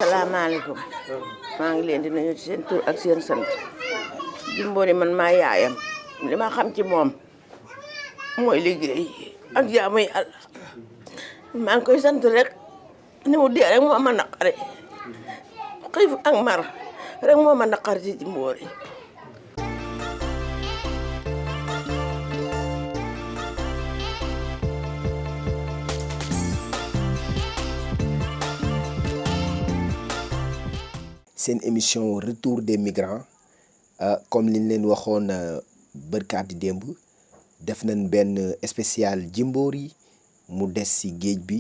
salaamaaleykum maa ngi leen di nuyu ci seen tur ak seen sant Jimbori man maa yaayam li ma xam ci moom mooy liggéey ak jaamu Yàlla maa ngi koy sant rek ni mu dee rek moo ma naqari xiif ak mar rek moo ma naqari ci Jimbori. seen émission retour des migrants comme liñ leen waxoon bërkaati démb def nañ benn spécial Jimbori mu des ci géej bi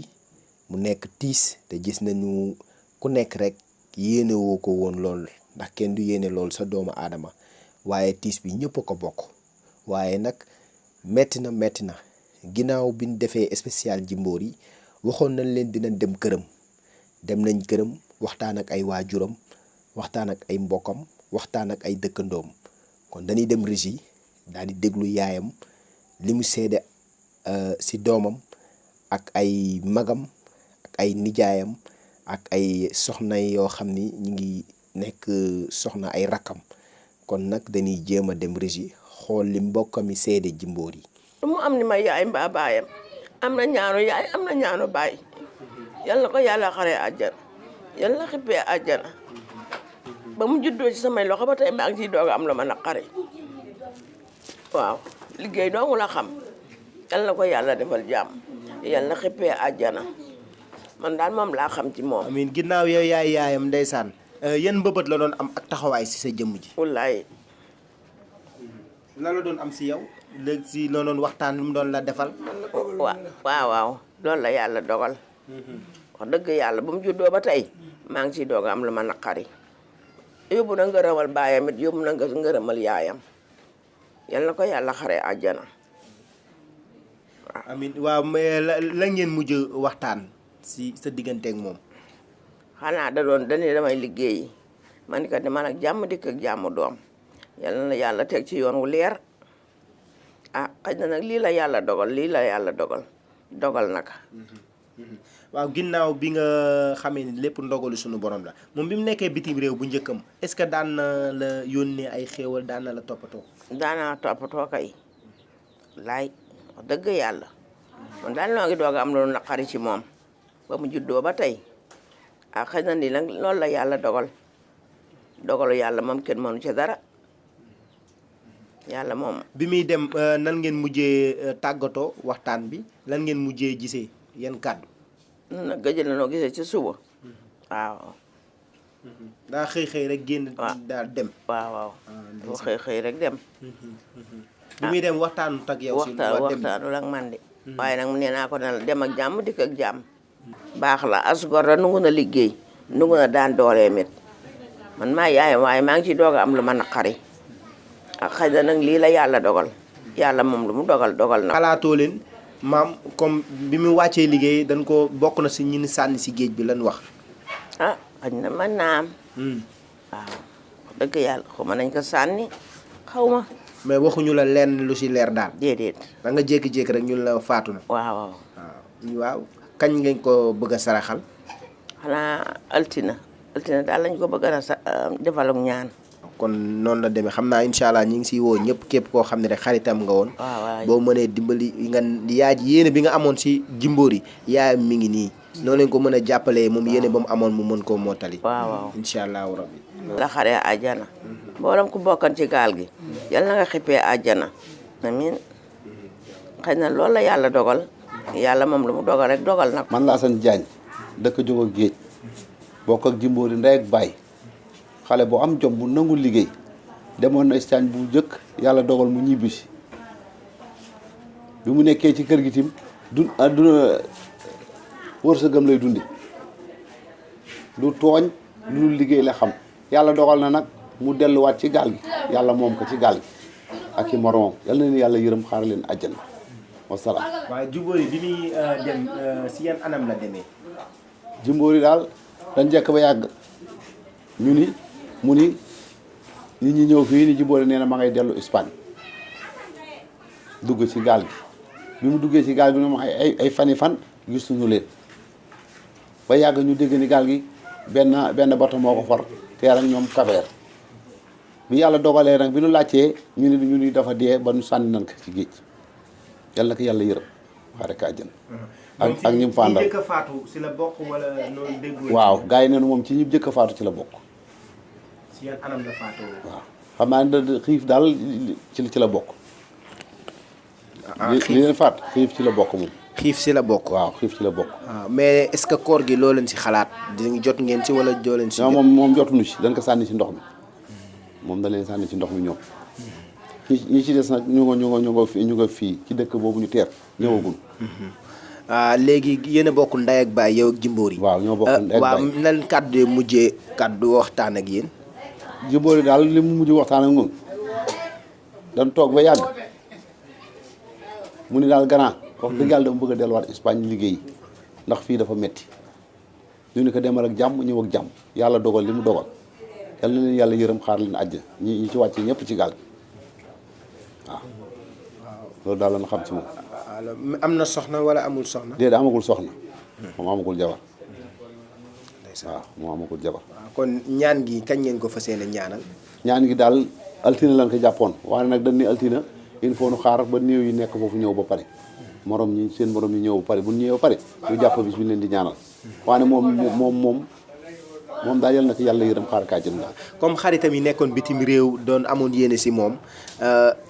mu nekk tiis te gis nañu ku nekk rek yéene woo ko woon lool ndax kenn du yéene lool sa doomu aadama waaye tiis bi ñëpp a ko bokk waaye nag metti na ginnaaw bi ñu defee spécial Jimbori waxoon nañ leen dinañ dem këram dem nañ këram waxtaan ak ay waajuram waxtaan ak ay mbokkam waxtaan ak ay dëkkandoom kon dañuy dem régie daal di déglu yaayam li mu seede ci doomam ak ay magam ak ay nijaayam ak ay soxna yoo xam ni ñu ngi nekk soxna ay rakkam kon nag dañuy jéem a dem régie xool li mbokkam yi seede Jimbori. mu am ni ma yaay mbaa baayam am na ñaanu yaay am na ñaanu baay yal na ko yàlla xaree àjjana yal na xippee àjjana ba mu juddoo ci samay loxo ba tey maa ngi ciy doog am lu ma naqari waaw liggéey doomu la xam yal na ko yàlla defal jàmm yal na xippee àjjana man daal moom laa xam ci moom. amiin ginnaaw yow yaay yaayam ndeysaan yan mbëbët la doon am ak taxawaay ci sa jëmm ji. wallaay. la doon am ci yow léegi ci loo doon waxtaan lu mu doon la defal. waaw loolu la yàlla dogal. wax dëgg yàlla ba mu juddoo ba tey maa ngi ciy doog am lu ma naqari. yóbbu na ngërëmal baayam it yóbbu na ngërëmal yaayam yal na ko yàlla xaree àjjana waaw. amiin waaw mais la ngeen mujj waxtaan si sa digganteeg moom. xanaa dañuy damay liggéeyi man ni ko man ak jàmm dikk ak jàmm doom yal na yàlla teg ci yoon wu leer xëy na nag lii la yàlla dogal naka. waaw ginnaaw bi nga xamee ni lépp ndogalu suñu borom la moom bi mu nekkee bitim réew bu njëkkam est-ce que daan na la yónnee ay xéewal daan na la toppatoo. daanaa toppatoo kay laay wax dëgg yàlla man daal noo ngi doog am lu naqari ci moom ba mu juddoo ba tey xëy na ni nag loolu la yàlla dogalu yàlla moom kenn mënu ci dara yàlla moom. bi muy dem nan ngeen mujjee tàggatoo waxtaan bi lan ngeen mujjee gisee yan kàddu. nag gëj na noo gisee ci suba waaw. daa xëy rek génn. daal dem. waaw boo xëy rek dem. bi muy dem waxtaanut ak yow. waxtaanul ak man de. waaye nag nee naa ko ne dem ak jàmm dikk ak jàmm. baax la asgor la nungu na liggéey nungu na daan doolee mit man maa yaayam waaye maa ngi ciy doog a am lu ma naqari xëy na nag lii la yàlla dogal yàlla moom lu mu dogal na. xalaatoo leen. maam comme bi mu wàccee liggéey dañ ko bokk na si ñi ni sànni si géej bi lan wax. xëy na mën naa am. waaw dëgg yàlla xaw ma nañ ko sànni xaw ma. mais waxuñu la lenn lu si leer daal. déedéet. da nga jékki-jékki rek ñun la faatu na. waaw kañ ngeen ko bëgg a saraxal. xanaa altina daal lañ ko bëgg a defal ak ñaan. kon noonu la demee xam naa incha allah ñu ngi siy woo ñëpp képp koo xam ne rek xaritam nga woon. boo mënee dimbali nga yaay yéene bi nga amoon si Jimbori yaayam mi ngi nii. noo leen ko mën a jàppalee moom yéene ba mu amoon mu mën koo mottali. waaw incha allahu rabbi. la xaree àjjana. mboolem ku bokkan ci gaal gi. yal na nga xippee àjjana. amiin xëy na loolu la yàlla dogal. yàlla moom lu mu dogal rek dogal na ko. man la Assane Diagne dëkk jóg ak géej bokk ak Jimbori ndey ak baay. xale bu am jom bu nangu liggéey demoon na Espagne bu njëkk yàlla dogal mu ñibbisi bi mu nekkee ci kër gi tim duna wërsëgam lay dundi lu tooñ lu liggéey la xam yàlla dogal na nag mu delluwaat ci gaal gi yàlla moom ko ci gaal gi ak i moromam yal na leen yàlla yërëm xaar leen àjjana wasalaam. waaye Jimbori bi muy dem si yan anam la demee. Jimbori daal dañ njëkk ba yàgg ñu ni mu ni nit ñi ñëw fii ni Jimbori nee na ma ngay dellu Espagne dugg ci gaal gi bi mu duggee ci gaal gi moom ay fan gisuñu leen ba yàgg ñu dégg ni gaal gi benn bato moo ko for teer ak ñoom Kabeer bi yàlla dogalee nag bi nu laajtee ñu ni dafa dee ba nu sànni nan ko ci géej yàlla na ko yàlla yërëm xare ka àjjana ak ñi mu fàndal njëkk a faatu si la bokk wala noonu déggoo. waaw gars yi neen moom ci ñi jëkk a faatu ci la bokk. si yan anam la faatoo. waaw xam naa ne xiif daal ci la bokk. li leen faat xiif ci la bokk moom. xiif si la bokk. waaw xiif ci la bokk. waaw mais est-ce que koor gi loo leen si xalaat di jot ngeen si wala joo leen si. non moom jotuñu si dañ ko sànni ci ndox mi moom da leen sànni ci ndox mi ñoom ñi ci des nag ñu nga fii ci dëkk boobu ñu teer ñëwagul. léegi yéen a bokk ndey ak baay yow ak Jimbori. waaw ñoo bokk ndey ak baay waaw lan kàddu mujjee kàddu waxtaan ak yéen. Jimbori daal li mu mujj waxtaan ak moom dañ toog ba yàgg mu ni daal grand wax dëgg yàlla dama bëgg a delluwaat Espagne liggéey ndax fii dafa metti ñu ni ko demal ak jàmm ñëw ak jàmm yàlla dogal li mu dogal yàlla na leen yàlla yërëm xaar leen àjj ñi ci wàcc ñëpp ci gaal waaw loolu daal la xam ci moom. am na soxna wala amul soxna. déedéet amagul soxna moom amagul jabar waaw moom amagul jabar. kon ñaan gi kañ ngeen ko fas yéene ñaanal. ñaan gi daal altine lan ko jàppoon waaye nag dañ ni altine il faut nu xaar ba néew yi nekk foofu ñëw ba pare morom ñi seen morom ñi ñëw ba pare bu ñu ñëwee ba pare ñu jàpp bis bi ñu leen di ñaanal waaye moom daal yal na ko yàlla yërëm xaar kaa jëm daal. comme xaritam yi nekkoon bitim réew doon amoon yéene si moom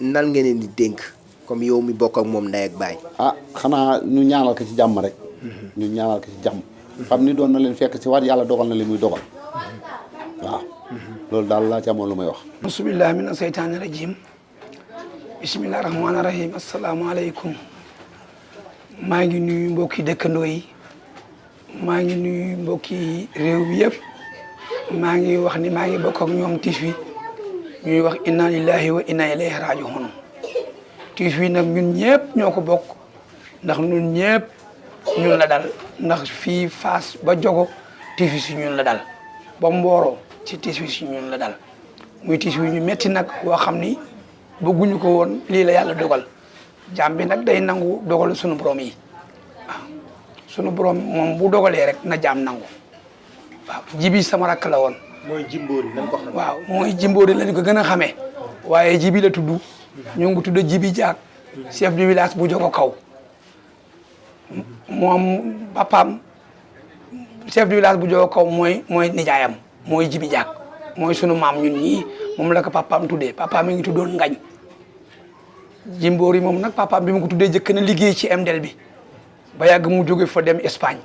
nan ngeen leen di dénk comme yow mi bokk ak moom ndey ak baay. xanaa ñu ñaanal ko ci jàmm rek. ñu ñaanal ko ci jàmm. xam ni doon na leen fekk ci waat yàlla dogal na li muy dogal waaw. loolu daal laa ci amoon lu may wax. bismillahi mina seytaani rajim bismillahi rahmaani rahim asalaamaaleykum maa ngi nuyu mbokki dëkkandoo yi maa ngi nuyu mbokki réew bi yëpp maa ngi wax ni maa ngi bokk ak ñoom tiis wi ñuy wax inna lillahi wa inna ilayhi rajiun tiis wi nag ñun ñëpp ñoo ko bokk ndax ñun ñëpp ñun la dal ndax fii Fass ba Jogo tiis wi si ñun la dal ba Mboro ci tiis wi si ñun la dal muy tiis wi ñu metti nag woo xam ni bëgguñu ko woon lii la yàlla dogal jaam bi nag day nangu dogalu sunu borom yi waaw sunu borom moom bu dogalee rek na jaam nangu waaw jibi sama rakk la woon. mooy Jimbori lañ ko xam. waaw mooy Jimbori lañ ko gën a xamee waaye jibi la tudd ñu ngi tudd Jibi Jaak chef du village bu Jogo Kaw moom papaam chef du village bu Jogo Kaw mooy nijaayam mooy Jibi Jaak mooy sunu maam ñun ñii moom la ko papaam tuddee papaam mi ngi tuddoon Ngañ Jimbori moom nag papaam bi mu ko tuddee jëkk na liggéey ci MDL bi ba yàgg mu jóge fa dem Espagne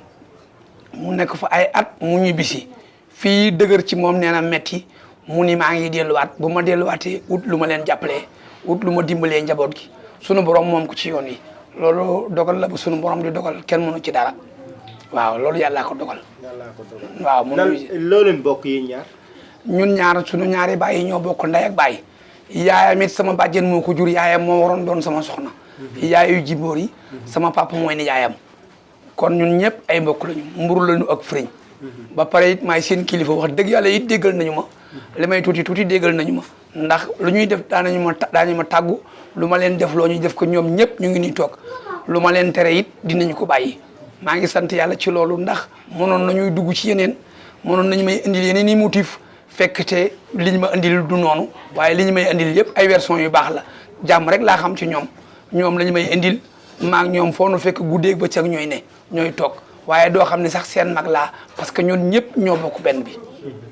mu nekk fa ay at mu ñibbisi fii dëgër ci moom nee na metti mu ni maa ngi delluwaat bu ma delluwaatee ut lu ma leen jàppalee ut lu ma dimbalee njaboot gi sunu borom moom ko ci yoon yi loolu dogal la bu sunu borom di dogal kenn mënu ci dara waaw loolu yàllaa ko dogal. waaw loo leen bokk yéen ñaar. ñun ñaar sunu ñaari baay yi ñoo bokk ndey ak baay yaayam it sama bàjjen moo ko jur yaayam moo waroon doon sama soxna. yaayu Jimbori sama papa mooy ni yaayam kon ñun ñëpp ay mbokk lañu mburu lañu ak firiñ ba pare it maay seen kilifa wax dëgg yàlla it déggal nañu ma li may tuuti déggal nañu ma ndax lu ñuy def daañu ma tàggu lu ma leen def loo ñuy def ko ñoom ñëpp ñu ngi nii toog lu ma leen tere it dinañu ko bàyyi maa ngi sant yàlla ci loolu ndax mënoon nañuy dugg ci yeneen mënoon nañu may indil yeneen i motif fekk te li ñu ma indil du noonu waaye li ñu may indil yëpp ay version yu baax la jàmm rek laa xam ci ñoom la ñu may indil maag ñoom foo nu fekk guddeeg bëccëg ñooy ne ñooy toog waaye doo xam ne sax seen mag laa parce que ñun ñëpp ñoo bokk benn bi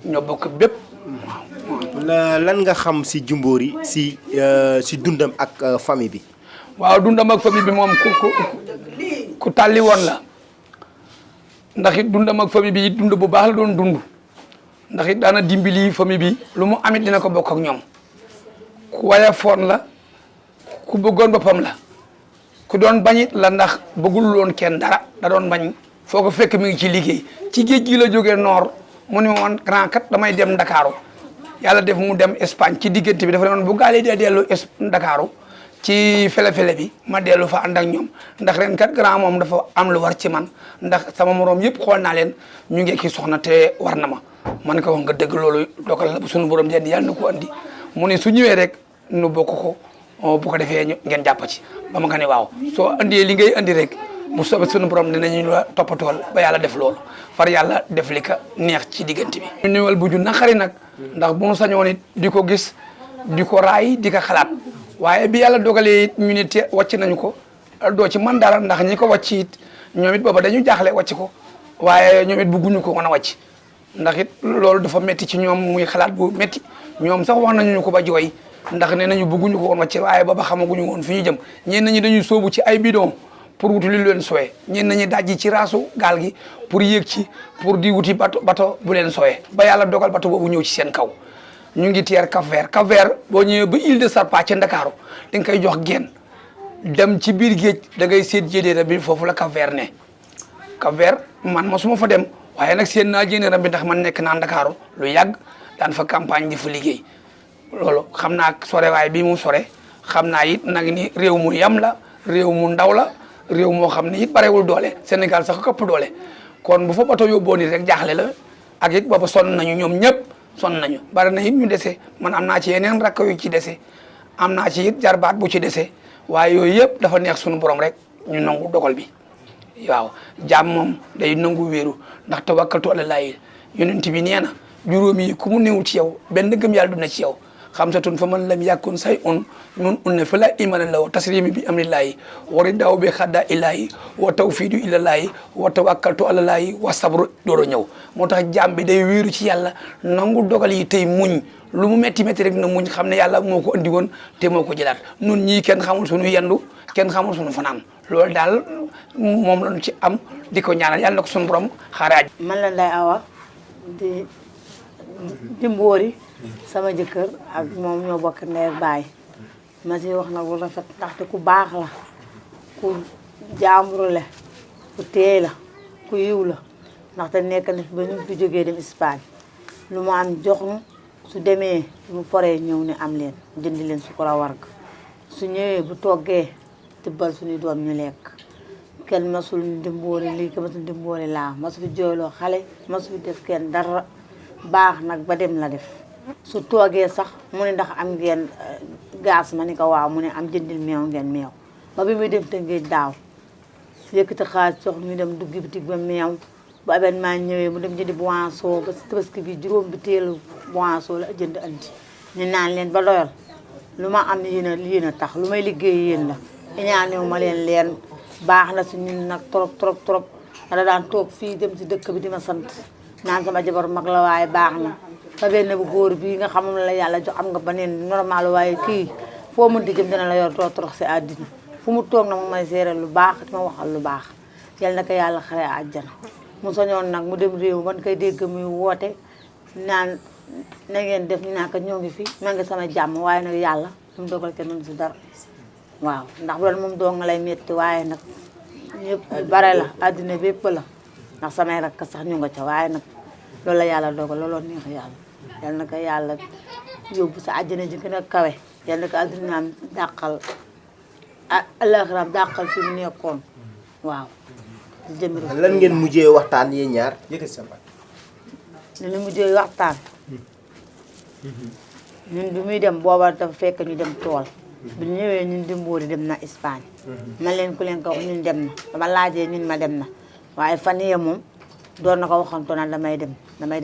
ñoo bokk bépp waaw. lan nga xam si Jimbori si dundam ak famille bi. waaw dundam ak famille bi moom ku tàlli woon la ndax it dundam ak famille bi it dund bu baax la doon dund ndax it daana dimbali famille bi lu mu amit dina ko bokk ak ñoom ku wayafoon la ku bëggoon boppam la ku doon bañit la ndax bëggul woon kenn dara da doon bañ foo ko fekk mi ngi ci liggéey ci géej gi la jógee noor mu ni woon grand kat damay dem Ndakaaru yàlla def mu dem Espagne ci diggante bi dafa demoon bu gaale dee dellu Ndakaaru ci fele-fele bi ma dellu fa ànd ak ñoom ndax ren kat grand moom dafa am lu war ci man ndax sama moroom yëpp xool naa leen ñu ngi ki soxna te war na ma man ko wax nga dëgg loolu dogal la bu sunu borom den yàlla na ko andi mu ne su ñëwee rek nu bokk ko bu ko defee ngeen jàpp ci ba ma nga ne waaw soo andee li ngay andi rek bu soobee suñu borom dinañu la toppatool ba yàlla def loolu far yàlla def li ka neex ci diggante bi. ñu néewal bu ju naqari nag ndax bu nu sañoon it di ko gis di ko raay di ko xalaat waaye bi yàlla dogalee it ñu ne te wàcc nañu ko doo ci man dara ndax ñi ko wàcc it ñoom it booba dañu jaaxle wàcc ko waaye ñoom it bëgguñu ko mën a wàcc ndax it loolu dafa métti ci ñoom muy xalaat bu métti ñoom sax wax nañu ko ba jooy ndax nee nañu bëgguñu ko woon wàcc waaye booba xamaguñu woon fi ñu jëm ñenn ñi dañuy sóobu ci ay bidon pour wuti lu leen sooyee ñenn ñi dajji ci raasu gaal gi pour yéeg ci pour di wuti bato bu leen sooyee ba yàlla dogal bato boobu ñëw ci seen kaw ñu ngi teer Cap-Vert Cap-Vert boo ñëwee ba île de Sarpa ca Ndakaaru da nga koy jox genn dem ci biir géej da ngay seet jéedéera bi foofu la Cap-Vert ne Cap-Vert man mosuma fa dem waaye nag seen naa jéedéera bi ndax man nekk naa Ndakaaru lu yàgg daan fa campagne di fa liggéey loolu xam naa sore waaye bii mu sore xam naa it nag ni réew mu yam la réew mu ndaw la réew moo xam ne it barewul doole Sénégal sax këpp doole kon bu fa bato yóbboo nit rek jaaxle la ak it booba sonn nañu ñoom ñëpp sonn nañu bari na it ñu dese man am naa ci yeneen rakk yu ci dese am naa ci it jarbaat bu ci dese waaye yooyu yëpp dafa neex suñu borom rek ñu nangu dogal bi waaw jaam moom day nangu wéeru ndax tawakkaltu ala laahi yonent bi nee na juróom yi ku mu néew ci yow benn gëm yàlla du na ci yow xamsatun fa man lam yakun say un nun unne fa la imana law tasrimi bi amrillahi wa ridaw bi xadda illahi wa tawfidu ilallahi wa tawakkaltu alallahi wa sabru dooro ñëw moo tax jaam bi day wéeru ci yàlla nangu dogal yi tey muñ lu mu métti métti rek na muñ xam ne yàlla moo ko andi woon te moo ko jëlaat nun ñii kenn xamul suñu yendu kenn xamul suñu fanaan loolu daal moom lañu ci am di ko ñaanal yàlla na ko suñu borom xaaraaj man la Ndeye Awa di Mbóori sama jëkkër ak moom ñoo bokk ndey ak baay ma ci wax nag lu rafet ndaxte ku baax la ku jaamburu la ku teey la ku yiw la ndaxte nekk na fi ba ñu fi jógee dem Espagne lu mu am jox nu su demee mu foree ñëw ne am leen jëndi leen su ko la warg su ñëwee bu toggee tibbal suñuy doom ñu lekk kenn masul Ndimbóori lii kenn masul Ndimbóori laa masu fi jooyloo xale masu fi def kenn dara baax nag ba dem la def su toogee sax mu ne ndax am ngeen gaas ma ni ko waaw mu ne am jëndil meew ngeen meew ba bi muy dem Tëngéej daaw yëkkati xaalis sox ñu dem duggi bitig ba meew bu événement ñëwee mu dem jëndi boisson ba si tabaski bi juróom bi teelu boisson la jënd andi ñu naan leen ba doyal lu ma am yéen a tax lu may liggéey yéen la iñaanewu ma leen baax na si ñun nag trop trop trop da daan toog fii dem si dëkk bi di ma sant naan sama jabar mag la waaye baax na sa benn bu góor bii nga xamam la yàlla jox am nga ba neen normal waaye kii foo mën di jëm dina la yor doo torox si àddina fu mu toog na mu may seeral lu baax di ma waxal lu baax yal na ko yàlla xare àjjana mu soñoon nag mu dem réew man koy dégg muy woote naan na ngeen def ñu naan ko ñoo ngi fi ma ngi sama jàmm waaye nag yàlla mu dogal kenn mënu si dara waaw ndax bu doon moom doo nga lay metti waaye nag ñëpp bare la àddina bépp la ndax samay rakk sax ñu nga ca waaye nag loolu la yàlla dogal looloo neex yàlla yal na ko yàlla yóbbu sa àjjana ji gën a kawe yal na ko àddinaam dàqal àllaaxiraam dàqal fi mu nekkoon waaw lan ngeen mujjee waxtaan yéen ñaar yëkkati sa baat ñu mujjee waxtaan ñun bi muy dem booba dafa fekk ñu dem tool bi ñëwee ñun di Mbóori dem na Espagne man leen ku leen ko wax ñun dem na dama laajee ñun ma dem na waaye fan yii moom doon na ko waxantoon na damay dem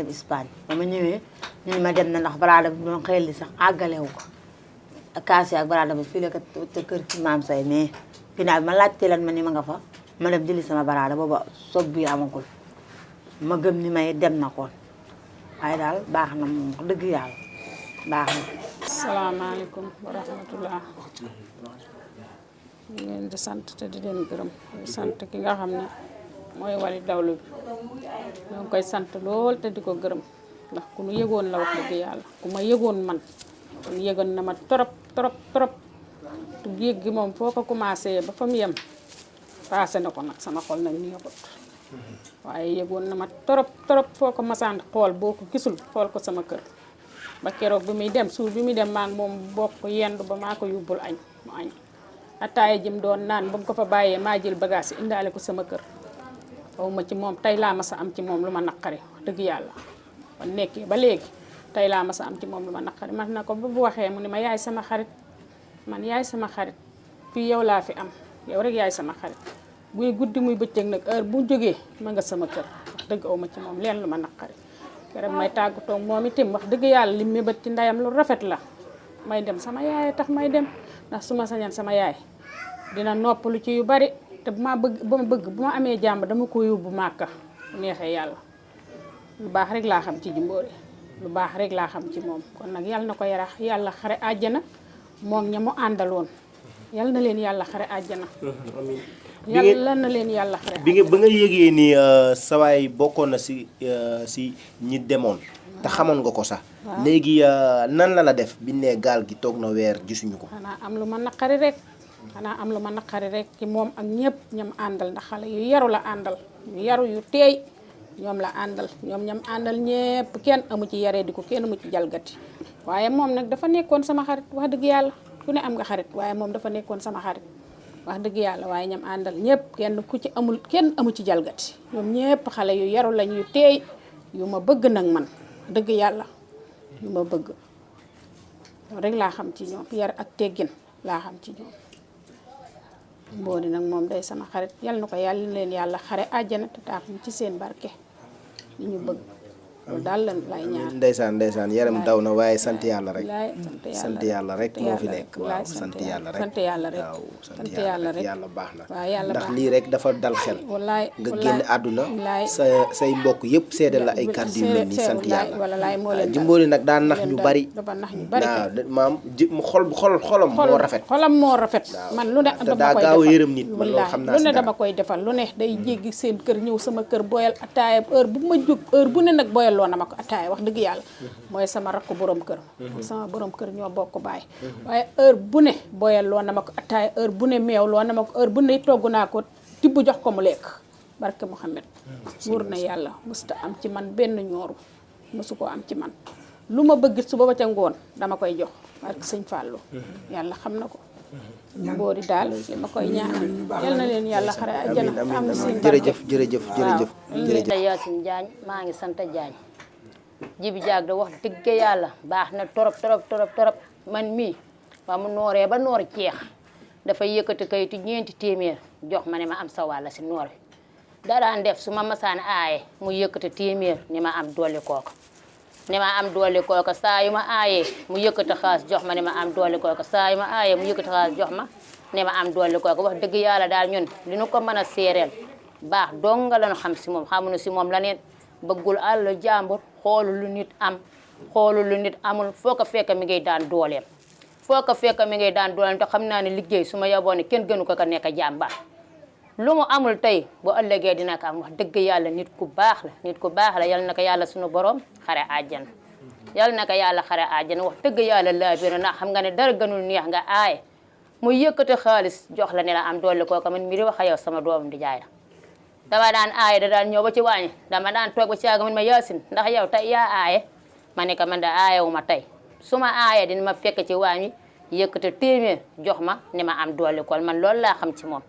Espagne ba ma ñëwee ñun ma dem na ndax baraada bi doon xel li sax àggalewu ko kaasi ak baraada bi fii la ko te kër fi maam say mais ginnaaw bi ma laajtee lan ma ni ma nga fa ma dem jëli sama baraada booba soog bi amagul ma gëm ni may dem na koon waaye daal baax na moom wax dëgg yàlla baax na. salaamaaleykum wa rahmatullah ñu leen di sant te di leen gërëm di sant ki nga xam ne mooy Wally Dawlo bi ñoo ngi koy sant lool te di ko gërëm ndax ku nu yëgoon la wax dëgg yàlla ku ma yëgoon man kon yëgoon na ma trop trop trop tu yëg gi moom foo ko commencé ba fa mu yem passé na ko nag sama xol nag ni yëgut waaye yëgoon na ma trop trop foo ko masaan xool boo ko gisul xool ko sama kër ba keroog bi muy dem suur bi muy dem maa ngi moom bokk yendu ba maa ko yóbbul añ mu añ ataaya jëm doon naan ba mu ko fa bàyyee maa jël bagage yi indaale ko sama kër xaw ma ci moom tey laa ma sa am ci moom lu ma naqari wax dëgg yàlla ba nekkee ba léegi tey laa ma sa am ci moom lu ma naqari man na ko ba bu waxee mu ne ma yaay sama xarit man yaay sama xarit fii yow laa fi am yow rek yaay sama xarit muy guddi muy bëccëg nag heure bu jógee ma nga sama kër wax dëgg aw ma ci moom leen lu ma naqari keroog may tàggatoo moom itam wax dëgg yàlla li mébét ci ndeyam lu rafet la may dem sama yaay tax may dem ndax su ma sañan sama yaay dina noppalu ci yu bari te bu ma bëgg bu ma amee jàmm dama ko yóbbu Màkka bu neexee yàlla lu baax rek laa xam ci Jimbori lu baax rek laa xam ci moom kon nag yàlla na ko yàlla xare àjjana moom ña mu àndaloon yàlla na leen yàlla xare àjjana yàlla na leen yàlla xare ba nga yëgee ni sawaay bokkoon na si ñi demoon te xamoon nga ko sax léegi nan la def bi ne gaal gi toog na weer gisuñu ko xanaa am lu ma naqari rek ci moom ak ñëpp ñam àndal ndax xale yu yaru la àndal yu yaru yu teey ñoom la àndal ñoom ñam àndal ñëpp kenn amu ci yaree di ko kenn amu ci jalgati waaye moom nag dafa nekkoon sama xarit wax dëgg yàlla ku ne am nga xarit waaye moom dafa nekkoon sama xarit wax dëgg yàlla waaye ñam àndal ñëpp kenn amu ci jalgati ñoom ñëpp xale yu yaru lañ yu teey yu ma bëgg nag man dëgg yàlla yu ma bëgg loolu rek laa xam ci ñoom yar ak teggin laa xam ci ñoom Mbodi nag moom day sama xarit yal na ko yàlla leen yàlla xare àjjana te taaf ñu ci seen barke li ñu bëgg loolu daal lan lay ñaan ndeysaan yaram daw na waaye sant yàlla rek sant yàlla rek moo fi nekk waaw sant yàlla rek waaw sant yàlla rek yàlla baax na ndax lii rek dafa dal xel wallaay nga génn àdduna say mbokk yëpp seede la ay kàddu yu mel ni sant yàlla Jimbori nag daan nax ñu bari waaw maam xolam moo rafet man lu ne daa gaaw a yërëm nit man loolu xam naa lu ne dama koy defal lu ne day jéggi seen kër ñëw sama kër boyal ataaya heure bu ma jóg heure bu ne nag boyal loo na ma ko ataaya wax dëgg yàlla mooy sama rakk borom kër sama borom kër ñoo bokk baay waaye heure bu ne boyal loo na ma ko ataaya heure bu ne meew loo na ma ko heure bu ne togg naa ko tibb jox ko mu lekk barke Mouhamed wóor na yàlla mësuta am ci man benn ñooru mësu koo am ci man lu ma bëgg suba ba ca ngoon dama koy jox barke sëñ Fallou yàlla xam na ko Mbodi daal li ma koy ñaanal yal na leen yàlla xare àjjana am na seen jërëjëf Yacine Diagne maa ngi sant Diagne Jibi Jaag da wax dëgg yàlla baax na torop man mii ba mu nooree ba noor ceex dafa yëkkati kayitu 4 téeméer jox ma ne ma am sa wàll si noor bi daraan def su ma masaan aaye mu yëkkati téeméer ni ma am dolli kooka saa yu ma aayee mu yëkkati xaas jox ma ne ma am dolli kooka saa yu ma aayee mu yëkkati xaas jox ma ne ma am dolli kooka wax dëgg yàlla daal ñun li nu ko mën a séeréel baax dong nga lañu xam si moom xamuñu si moom la neen bëggul àll jàmbur xoolu lu nit am xoolu lu nit amul foo ko fekk mi ngay daan dooleem te xam naa ne liggéey su ma yaboo ne kenn gënu ko nekk jàmbaar lu mu amul tey bu ëllëgee dina ko am wax dëgg yàlla nit ku baax la yal na ko yàlla suñu borom xare àjjana wax dëgg yàlla laa biir ndax xam nga ne dara gënul neex nga aaye mu yëkkati xaalis jox la ne la am dolli kooka man mi di wax ak yow sama doom di jaay la dama daan aaye da daan ñëw ba ci waañi dama daan toog ba ci yàgg man ma Yacine ndax yow tey yaa aaye ma ne ko man da aayewu ma tey su ma aaye dina ma fekk ci waañi yëkkati téeméer jox ma ne ma am dolli kool man loolu laa xam ci moom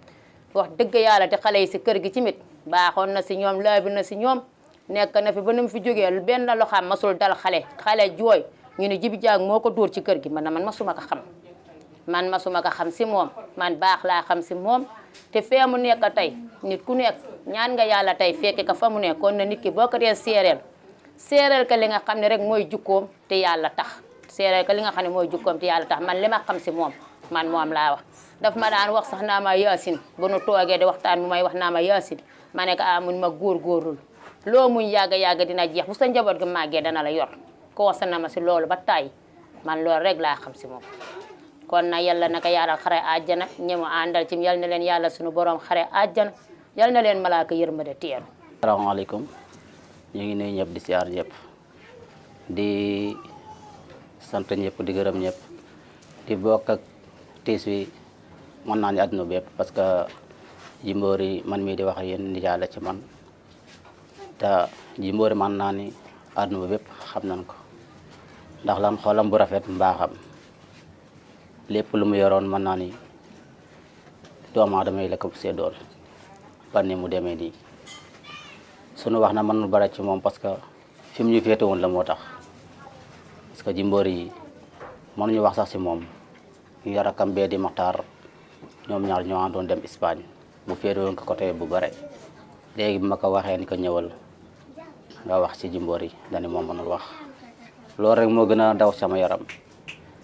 wax dëgg yàlla te xale yi si kër gi tamit baaxoon na si ñoom laabi na si ñoom nekk na fi ba nu mu fi jógee benn loxaam masul dal xale jooy ñu ne Jibi Jaag moo ko dóor ci kër gi man masuma ko xam si moom man baax laa xam si moom te fee mu nekk tey nit ku nekk ñaan nga yàlla tey fekke ka fa mu nekk kon na nit ki boo ko dee séeréel ka li nga xam ne rek mooy jukkoom te yàlla tax man li ma xam si moom man moom laa wax daf ma daan wax sax naa ma Yacine bu nu toogee di waxtaan mu may wax naa ma Yacine ma ne ko mun ma góorgóorlu loo muñ yàgg dina jeex bu sa njaboot gi màggee dana la yor koosa na ma si loolu ba tàyyi man loolu rek laa xam si moom kon na yàlla naka yàlla xare àjjana ñemu àndal ci yal na leen yàlla suñu borom xare àjjana yal na leen malaaka yërmande teeru. Asalaamaaleykum ñu ngi nuyu ñëpp di siyaar ñëpp di sant ñëpp di gërëm ñëpp di bokk ak tiis wi mën naa ni àdduna bépp parce que Jimbori man mii di wax ak yéen nijaay la ci man te Jimbori mën naa ni àdduna bépp xam nañ ko ndax lam xolam bu rafet mbaaxam lépp lu mu yoroon mën naa ni doomu aadama yi la ko séddool ban ni mu demee nii sunu wax na mënul bara ci moom parce que fi mu ñu féete woon la moo tax parce que Jimbori yi mënuñu wax sax si moom ñu yarakam bee di Maxtaar ñoom ñaar ñoo àndoon dem Espagne mu féetewoon ko côté bu bare léegi bi ma ko waxee ni ko ñëwal nga wax ci Jimbori dani moom mënul wax loolu rek moo gën a daw sama yaram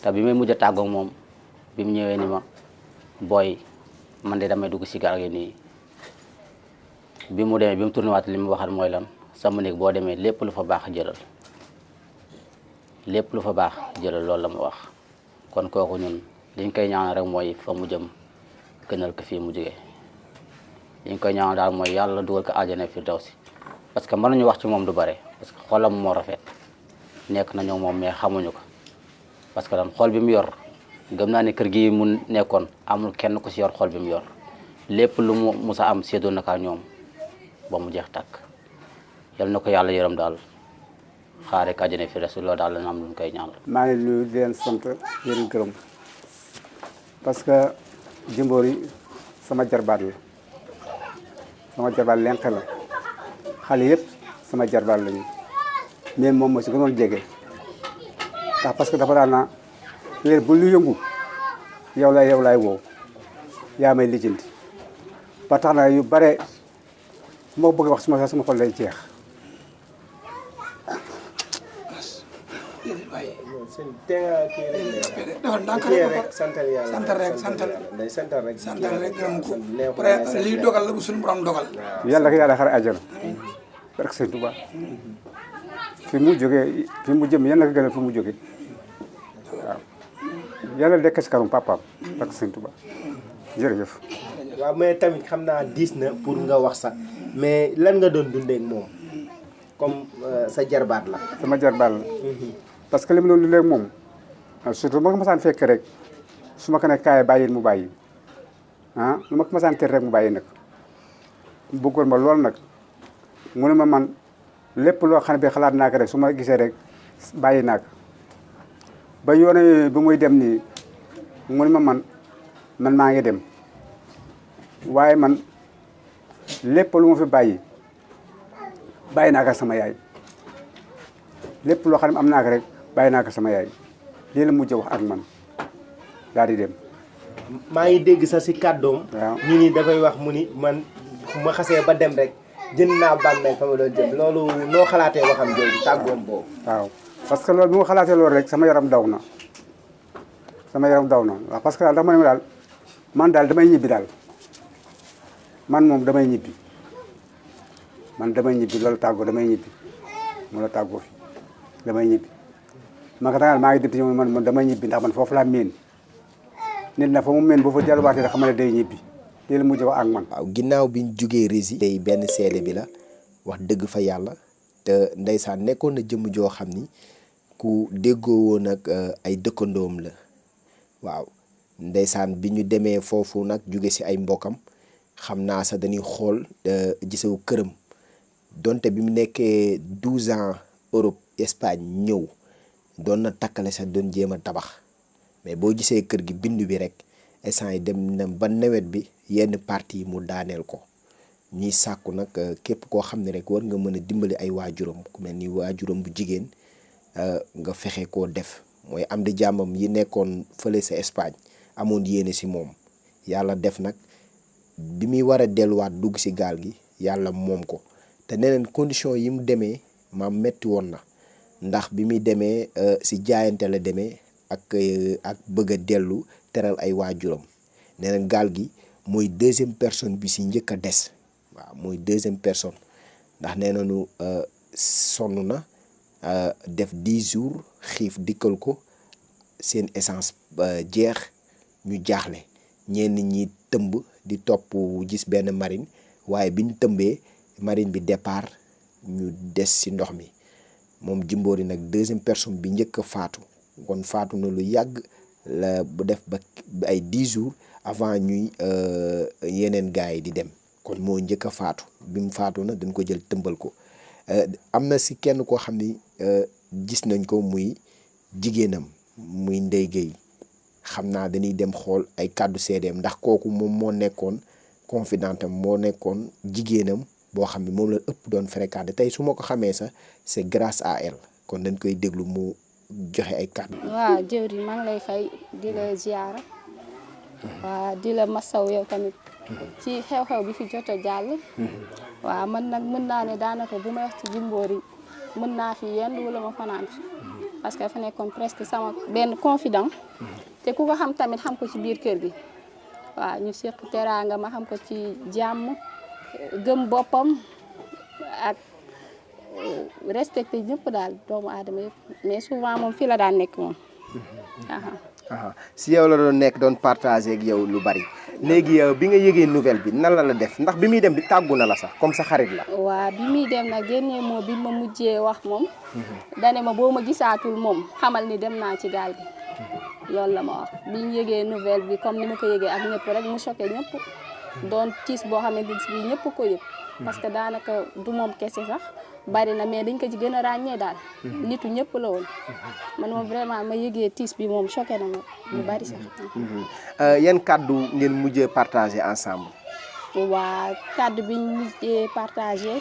te bi may mujj a tàggoog moom bi mu ñëwee ni ma booy man de damay dugg ci gaal gi nii bi mu demee bi mu tourné waat li mu waxal mooy lan sama néeg boo demee lépp lu fa baax jëlal lépp lu fa baax jëlal loolu la ma wax kon kooku ñun liñ koy ñaanal rek mooy fa mu jëm gënal ko fii mu jógee liñ koy ñaanal daal mooy yàlla dugal ko àjjana firdawsi parce que mënuñu wax ci moom du bare parce que xolam moo rafet nekk nañu moom mais xamuñu ko parce que dan xol bi mu yor gëm naa ne kër gi mu nekkoon amul kenn ku si yor xol bi mu yor lépp lu mu musa am séddoo na ka ñoom ba mu jeex tàkk yal na ko yàlla yërëm daal xaare ko àjjana firdawsi loolu daal la am lu ñu koy ñaanal. maa ngi nuyu di leen sant di leen gërëm parce que Jimbori sama jarbaat lenk la xale yëpp sama jarbaat lañu mais moom moo si gënoon jege ndax parce que dafa daan na léer bu lu yëngu yow laay woo yaa may lijjanti ba tax na yu bare moo bëgg wax sama xol lay jeex. santal rek gërëm ko après lii dogal la bu suñu borom dogal. yàlla ko yàlla xare àjjana barke Sëñ Tuubaa fi mu jógee fi mu jëm yàlla ko gënal fi mu jógee waaw yàlla dekk si kanam papaam barke Sëñ Tuubaa jërëjëf. waaw mais tamit xam naa diis na pour nga wax sax mais lan nga doon dundee ak moom comme sa jarbaat la. sama jarbaat la. parce que li ma doon dundee ak moom surtout ma ko masaan fekk rek su ma ko ne kaay bàyyi mu bàyyi ah lu ma ko masaan kër rek mu bàyyi nag mu bëggoon ma lool nag mu ne ma man lépp loo xam ne bi xalaat naa ko rek su ma gisee rek bàyyi naa ko ba yoone bi muy dem nii mu ne ma man maa ngi dem waaye man lépp lu ma fi bàyyi naa ko sama yaay lépp loo xam ne am naa ko rek bàyyi naa ko sama yaay lii la mujj wax ak man daal di dem. maa ngi dégg sax si kàddoom. waaw ñu ni dafay wax mu ni man fu ma xasee ba dem rek jënd naa bàmmeel fa ma doon jëm loolu noo xalaatee waxam jooju tàggoom boobu. waaw parce que loolu bi ma xalaatee loolu rek sama yaram daw na waaw parce que daal dama ne daal man daal damay ñibbi daal man moom damay ñibbi loolu tàggoo damay ñibbi mu la tàggoo fi damay ñibbi. ma ko daal maa ngi dem ci man damay ñibbi ndax man foofu laa miin nit na fa mu miin bu fa delluwaatee rek xam ne day ñibbi lii la mujj wax ak man. waaw ginnaaw bi ñu jugee Rési tey benn seede bi la wax dëgg fa yàlla te ndeysaan nekkoon na jëmm joo xam ni ku déggoo woon ak ay dëkkandoom la waaw ndeysaan bi ñu demee foofu nag jóge si ay mbokkam xam naa sax dañuy xool gisewu këram donte bi mu nekkee 12 ans Europe Espagne ñëw doon na takkale sax doon jéem a tabax mais boo gisee kër gi bindu bi rek instant yi dem na ba nawet bi yenn partie yi mu daaneel ko ñuy sàkku nag képp koo xam ne rek war nga mën a dimbali ay waajuram ku mel ni waajuram bu jigéen nga fexe koo def mooy am di jàmmam yi nekkoon fële sa Espagne amoon yéene si moom yàlla def nag bi muy war a delluwaat dugg si gaal gi yàlla moom ko te neneen condition yi mu demee maam metti woon na ndax bi muy demee si jaayante la demee ak bëgg a dellu teral ay waajuram neneen gaal gi mooy deuxième personne bi si njëkk a des waaw mooy deuxième personne ndax nee nañu sonn na def 10 jours xiif dikkal ko seen essence jeex ñu jaaxle ñenn ñi tëmb di topp gis benn marine waaye bi ñu tëmbee marine bi départ ñu des si ndox mi moom Jimbori nag deuxième personne bi njëkk a faatu kon faatu na lu yàgg la bu def ba ay 10 jours avant ñuy yeneen gars yi di dem kon moo njëkk a faatu bi mu faatu na dañ ko jël tëmbal ko am na si kenn koo xam ni gis nañ ko muy jigéenam muy Ndeye Gueye xam naa dañuy dem xool ay kàddu seedeem ndax kooku moom moo nekkoon confidentam moo nekkoon jigéenam boo xam ne moom la ëpp doon fréquenté tey su ma ko xamee sax c'est grâce à elle kon dañ koy déglu mu joxe ay kàddu. waaw jëwriñ maa ngi lay fay di la ziara waaw di la masaw yow tamit ci xew-xew bi fi jot a jàll. waaw man nag mën naa ne daanaka bu may wax ci Jimbori mën naa fi yenn wala ma fanaan fi parce que dafa nekkoon presque sama benn confident te ku ko xam tamit xam ko ci biir kër gi waaw ñu seq teraanga ma xam ko ci jàmm gëm boppam ak respecté ñëpp daal doomu aadama yëpp mais souvent moom fii la daan nekk moom. si yow la doon nekk doon partagé ak yow lu bari léegi bi nga yëgee nouvelle bi nan la def ndax bi muy dem di tàggu na la sax comme sa xarit la. waaw bi muy dem nag génnee moo bi ma mujjee wax moom. dane ma boo ma gisaatul moom xamal ni dem naa ci gaal gi. loolu la ma wax bi ñu yëgee nouvelle bi comme ni ma ko yëgee ak ñëpp rek mu choqué ñëpp doon tiis boo xamante ni ñëpp ko yëg. parce que daanaka du moom kese sax bari na mais dañ ko ci gën a ràññee daal. nitu ñëpp la woon. man moom vraiment ma yëgee tiis bi moom choqué na ma lu bari sax. yan kàddu ngeen mujjee partagé ensemble. waa kàddu bi ñu mujjee partagé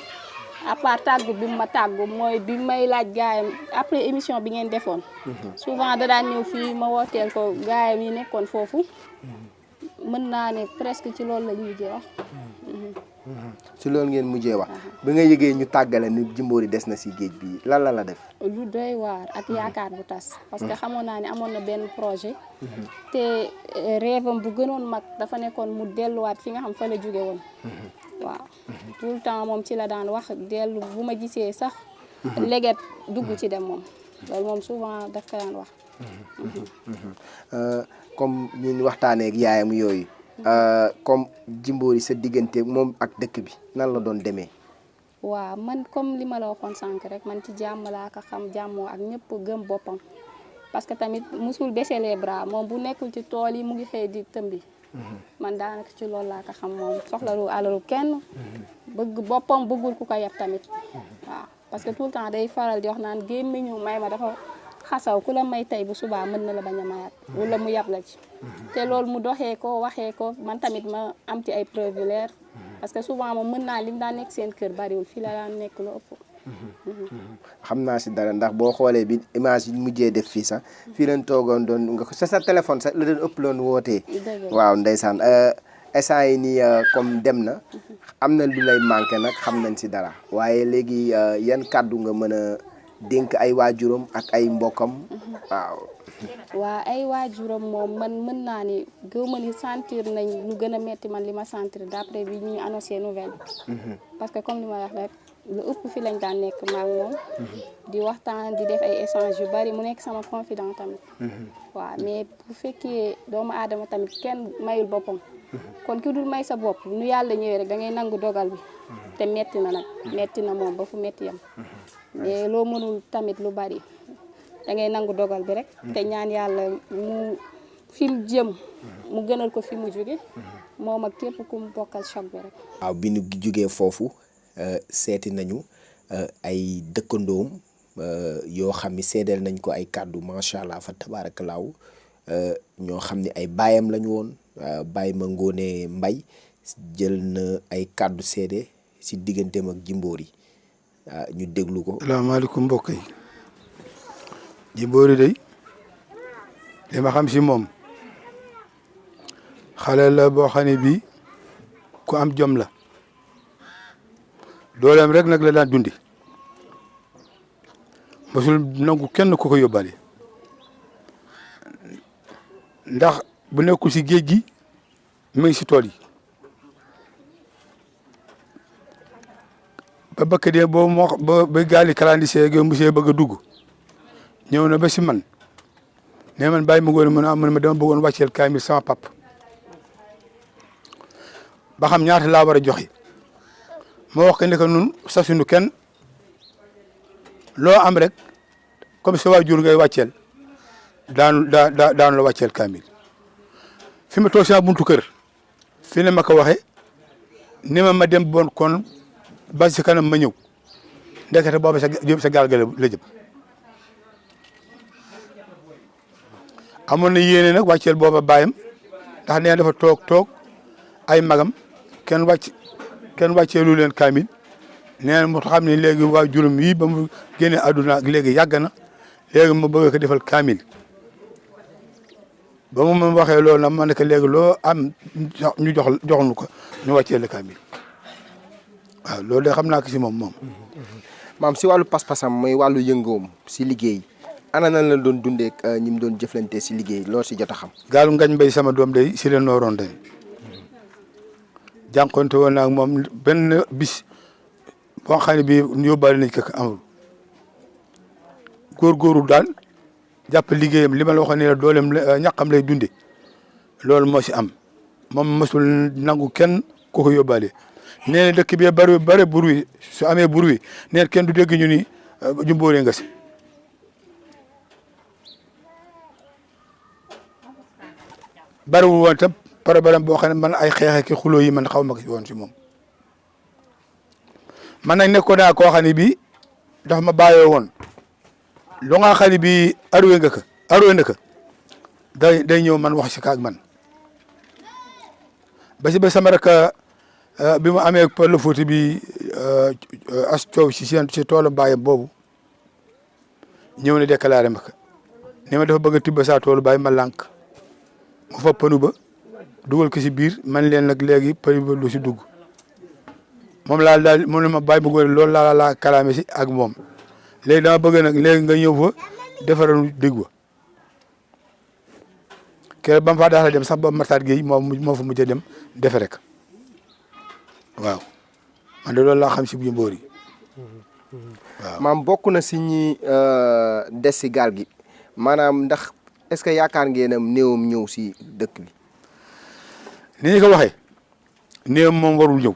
à part tàggu bi ma tàggu mooy bi may laaj gaayam après émission bi ngeen defoon. souvent da daan ñëw fii ma wooteel ko gaayam yi nekkoon foofu. mën naa ne presque ci loolu la ñu mujjee wax. ci loolu ngeen mujjee wax bi nga yëgee ñu tàggale ni Jimbori des na si géej bi lan la def. lu doy waar ak yaakaar bu tas. parce que xamoon naa ne amoon na benn projet. te rêve am bu gënoon mag dafa nekkoon mu delluwaat fi nga xam fa la jóge woon. waaw tout le temps moom ci la daan wax dellu bu ma gisee sax. léget dugg ci dem moom loolu moom souvent daf ko daan wax. comme ñun waxtaanee ak yaayam yooyu. comme Jimbori sa diggante moom ak dëkk bi nan la doon demee. waaw man comme li ma la waxoon sànq rek man ci jàmm laa ko xam jàmmoo ak ñëpp gëm boppam parce que tamit musul baisser les bras moom bu nekkul ci tool yi mu ngi xëy di tëmbi. man daanaka ci loolu laa ko xam moom soxlalu alalu kenn. bëgg boppam bëggul ku ko yeb tamit. waaw parce que tout le temps day faral di wax naan gémmiñu may ma dafa xasaw ku la may tey bu subaa mën na la bañ a mayaat wala mu yab la ci. te loolu mu doxee ko waxee ko man tamit ma am ci ay preuve yu leer parce que souvent moom mën naa lim daan nekk seen kër bariwul fii la daan nekk lu ëpp. xam naa si dara ndax boo xoolee bi image yi mujjee def fii sax fii leen toogoon doon nga ko sa téléphone sax la doon ëpp loon wootee. waaw ndeysaan instant yi nii comme dem na am na lu lay manqué nag xam nañ si dara waaye léegi yan kàddu nga mën a dénk ay waajuram ak ay mbokkam waaw. waa ay waajuram moom man mën naa ni gëw ma ni sentir nañ lu gën a metti man li ma sentir d'après bi ñuy annoncé nouvelle parce que comme li ma wax rek lu ëpp fi lañ daan nekk maak moom di waxtaan di def ay échange yu bari mu nekk sama confident tamit waaw mais bu fekkee doomu aadama tamit kenn mayul boppam kon ki dul may sa bopp nu yàlla ñëwee rek da ngay nangu dogal bi te metti na nag metti na moom ba fu metti yam mais loo mënul tamit lu bari da ngay nangu dogal bi rek te ñaan yàlla mu fi mu jëm mu gënal ko fi mu jóge moom ak képp ku mu bokkal choc bi rek. waaw bi ñu jógee foofu seeti nañu ay dëkkandoom yoo xam ni seedeel nañ ko ay kàddu macha allah fa tabaarakallaahu ñoo xam ni ay baayam lañu woon Baye ma Ngoone Mbay jël na ay kàddu seede si digganteem ak Jimbori ñu déglu ko. salaamaaleykum mbokk yi. Jimbori day li ma xam si moom xale la boo xam ne bii ku am jom la dooleem rek nag la daan dundi mosul nangu kenn ku ko yóbbaale ndax bu nekkul si géej gi mu ngi si tool yi ba bëkk dee boo moo ba gaali kalandisee ak monsieur bëgg a dugg ñëw na ba si man ne man bàyyi ma ngoon mën a ma dama bëggoon wàcceel kaamil sama pap ba xam ñaata laa war a joxe ma wax ko ne que nun sasuñu kenn loo am rek comme sa waajur ngay wàcceel daanu la wàcceel kaamil fi ma toog sama buntu kër fi ne ma ko waxee ni ma dem bon kon ba si kanam ma ñëw ndekete booba sa gaal ga la jëm amoon na yéene nag wàcceel booba bàyyam ndax nee dafa toog ay magam kenn wàcceelu leen kaamil nee na mu xam ne léegi waa juróom yi ba mu génne àdduna ak léegi yàgg na léegi mu bëgg ko defal kaamil ba mu ma waxee loolu nag ma ne ko léegi loo am ñu joxuñu ko ñu wàccee la kaamil waaw loolu de xam naa ko si moom. maam si wàllu pas-pasam mooy wàllu yëngoom si liggéey ana nan la doon dundee ak ñi mu doon jëflante si liggéey loolu si jot a xam. gaalu ngañ mbay sama doom day si leen nooroon ren jànkonte woon naa ak moom benn bis boo xam ne bii yóbbaale nañ ko amul góorgóorlu daal jàpp liggéeyam li ma la waxoon ne la dooleem ñaqam lay dunde loolu moo si am moom mosul nangu kenn ku ko yóbbaale. nee na dëkk bi bare bruit su amee bruit nee kenn du dégg ñu ni Jimbori nga si bariwul woon tam problème boo xam ne man ay xeex ki xuloo yi man xaw ma ko si woon si moom man nag nekkoon naa koo xam ne bii dafa ma bàyyoo woon lu nga xam ne bii aruwe na ko day ñëw man wax si kaag man ba si ba sama rek bi mu amee Pël Fuuta bi as coow si toolu baayam boobu ñëw na déclaré ma ko ni ma dafa bëgg a tibb saa toolu baay ma lànk mu fa pënu ba dugal ko si biir man leen nag léegi pënu ba lu si dugg moom daal mu ne ma bàyyi bu góor loolu laa kalaame si ak moom léegi dama bëgg nag léegi nga ñëw fa defaral dégg wa kër ba mu faa daal dem sax ba Matar Gueye moo fa mujj a dem defe rek waaw man de loolu laa xam si bu Jimbori waaw. maam bokk na si ñi des si gaal gi maanaam ndax est-ce que yaakaar ngeenam néewam ñëw si dëkk bi. ni ñu ko waxee néewam moom warul ñëw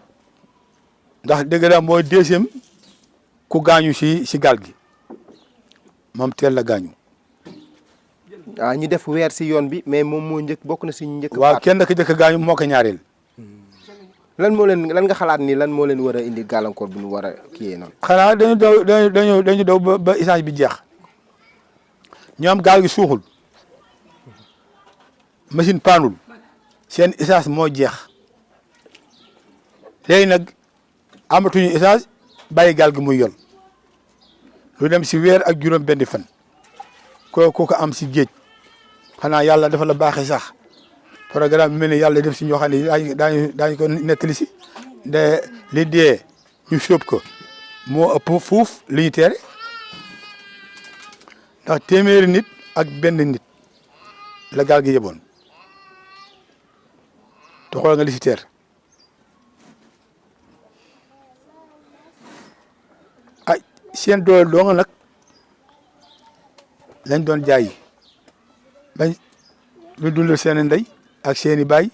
ndax dëgg daa mooy deuxième ku gaañu si gaal gi moom teel la gaañu. waaw ñu def weer si yoon bi mais moom moo njëkk bokk na si ñu njëkk. waaw kenn ka njëkk gaañu moo ko ñaareel. lan nga xalaat ni lan moo leen war a indi gàllankoor bu ñu war a kiyee noonu. xanaa dañu daw ba essence bi jeex ñoom gaal gi suuxul machine paanul seen essence moo jeex léegi nag amatuñu essence bàyyi gaal gi muy yol lu dem si weer ak juróom benn fan ko am si géej xanaa yàlla dafa la baaxee sax programme bi mel ni yàlla def si ñoo xam ne daañu ko nettali si de li dee ñu sóob ko moo ëpp fuuf li ñu teere ndax téeméeri nit ak benn nit la gaal gi yeboon te xool nga li si teer ay seen doole doo nga nag lañ doon jaay bañ lu dundal seen ndey ak seeni baay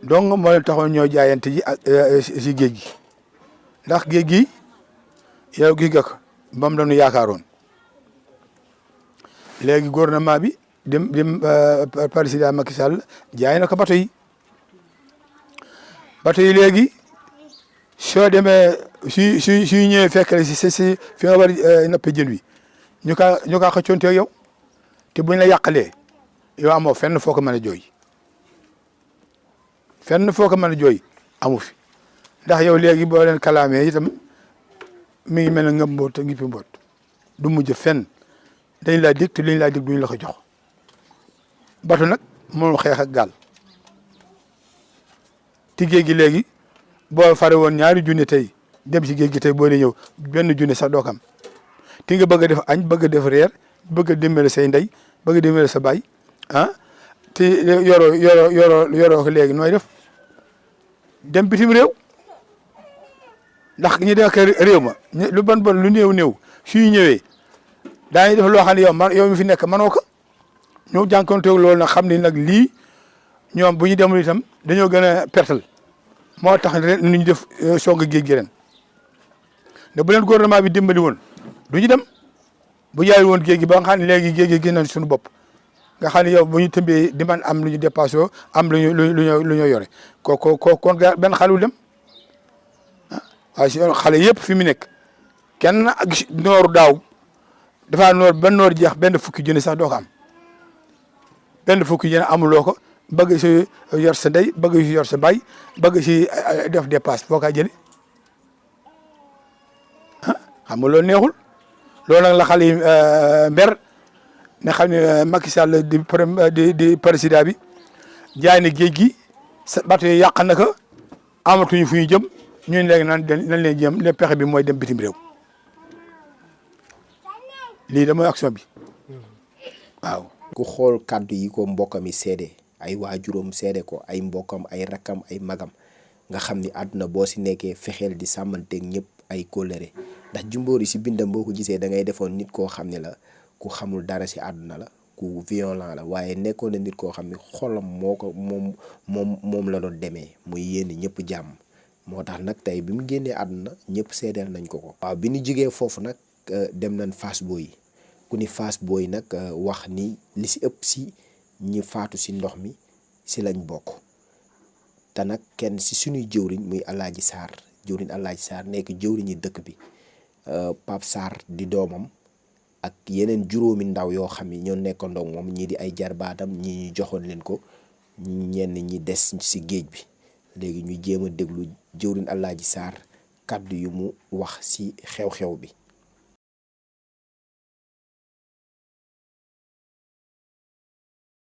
donc moo leen taxoon ñoo jaayante ji ak si géej gi ndax géej gi yow gis nga ko moom la ñu yaakaaroon léegi gouvernement bi dem président Macky Sall jaay na ko bato yi léegi soo demee su ñëwee fekk la si fi nga war a nappee jën wi ñu kaa xëccoonte yow te buñ la yàqalee yow amoo fenn foo ko mën a jooy amu fi ndax yow léegi boo leen kalaamee itam mi ngi mel ne nga mboot ngi fi mboot du mujj fenn dañ laa dig te liñ laa dig duñ la ko jox bato nag mënul xeex ak gaal ti géej gi léegi boo fare woon ñaari junne tey dem si géej gi tey boo dee ñëw benn junne sax doo ko am ti nga bëgg a def añ bëgg a def reer bëgg a dimbale say ndey bëgg a dimbale sa baay te yoroo ko léegi nooy def dem bitim réew ndax ñi nekk réew ma lu bon lu néew suy ñëwee daañuy def loo xam ne yow mi fi nekk mënoo ko ñëw jànkuwanteeg loolu nag xam ni nag lii ñoom bu ñu demul itam dañoo gën a pertal moo tax ren nu ñu def song géej gi ren ne bu leen gouvernement bi dimbali woon du ñu dem bu jaay woon géej gi ba nga xam ne léegi géej gi gën nañ suñu bopp nga xam ne yow bu ñu tëmbee di man am lu ñu dépassé am lu ñu yore kon benn xale wu dem waaye si xale yëpp fi mu nekk kenn ak nooru daaw dafa noor ba noor jeex benn fukki junni sax doo ko am benn fukki junni amuloo ko bëgg si yor sa ndey bëgg si yor sa baay bëgg si def dépasse foo kaa jëlee xam nga loolu neexul loolu nag la xale yi mber ne xam ne Macky Sall di président bi jaay na géej gi sa bateau yi yàq na ko amatuñu fu ñu jëm ñun léegi nañ leen jëm le pexe bi mooy dem bitim réew lii da mooy action bi waaw. ku xool kàddu yi ko mbokkam yi seede ay waajuram seede ko ay mbokkam ay rakkam ay magam nga xam ni àdduna boo si nekkee fexeel di sàmmanteeg ñëpp ay kóllëre ndax Jimbori si bindam boo ko gisee da ngay defoon nit koo xam ne la ku xamul dara si àdduna la ku violent la waaye nekkoon na nit koo xam ne xolam moo ko moom la doon demee muy yéene ñëpp jàmm moo tax nag tey bi mu génnee àdduna ñëpp seedeel nañ ko ko. waaw bi ñu jugee foofu nag dem nañ Fass Boye ku ni Fass Boye nag wax ni li si ëpp si ñi faatu si ndox mi si lañ bokk te nag kenn si suñuy jëwriñ muy Alaaji Sarr jëwriñ Alaaji Sarr nekk jëwriñi dëkk bi Pape Sarr di doomam ak yeneen juróomi ndaw yoo xam ni ñoo nekkandoo moom ñii di ay jarbaatam ñi ñu joxoon leen ko ñenn ñi des si géej bi léegi ñu jéem a déglu jëwriñ Alaaji Sarr kàddu yu mu wax si xew-xew bi.